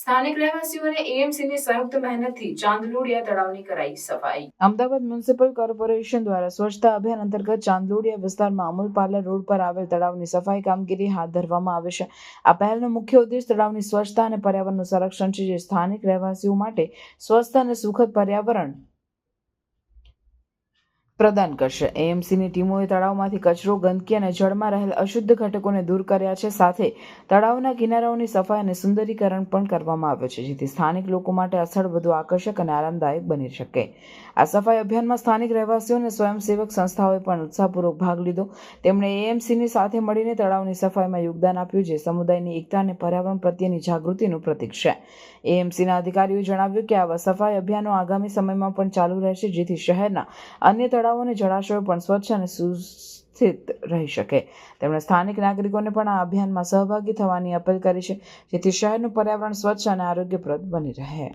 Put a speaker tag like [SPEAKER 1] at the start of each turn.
[SPEAKER 1] સ્થાનિક રહેવાસીઓ અને એએમસીની સંયુક્ત મહેનતથી ચાંદલોડિયા તળાવની કરાઈ સફાઈ। અમદાવાદ મ્યુનિસિપલ કોર્પોરેશન દ્વારા સ્વચ્છતા અભિયાન અંતર્ગત ચાંદલોડિયા વિસ્તારમાં અમૂલ પાર્લર રોડ પર આવેલ તળાવની સફાઈ કામગીરી હાથ ધરવામાં આવે છે। આ પહેલનો મુખ્ય ઉદ્દેશ તળાવની સ્વચ્છતા અને પર્યાવરણનું સંરક્ષણ છે, જે સ્થાનિક રહેવાસીઓ માટે સ્વસ્થ અને સુખદ પર્યાવરણ પ્રદાન કરશે। એએમસીની ટીમોએ તળાવમાંથી કચરો, ગંદકી અને જળમાં રહેલ અશુદ્ધ ઘટકોને દૂર કર્યા છે, સાથે તળાવના કિનારાઓની સફાઈ અને સુંદરીકરણ પણ કરવામાં આવ્યું છે, જેથી સ્થાનિક લોકો માટે આ સ્થળ વધુ આકર્ષક અને આરામદાયક બની શકે। આ સફાઈ અભિયાનમાં સ્થાનિક રહેવાસીઓ અને સ્વયંસેવક સંસ્થાઓએ પણ ઉત્સાહપૂર્વક ભાગ લીધો। તેમણે એએમસીની સાથે મળીને તળાવની સફાઈમાં યોગદાન આપ્યું, જે સમુદાયની એકતા અને પર્યાવરણ પ્રત્યેની જાગૃતિનું પ્રતીક છે। એએમસીના અધિકારીઓએ જણાવ્યું કે આવા સફાઈ અભિયાનો આગામી સમયમાં પણ ચાલુ રહેશે, જેથી શહેરના અન્ય તળાવો અને જળાશયો પણ સ્વચ્છ અને સુસ્થિત રહી શકે। તેમણે સ્થાનિક નાગરિકોને પણ આ અભિયાનમાં સહભાગી થવાની અપીલ કરી છે, જેથી શહેરનું પર્યાવરણ સ્વચ્છ અને આરોગ્યપ્રદ બની રહે।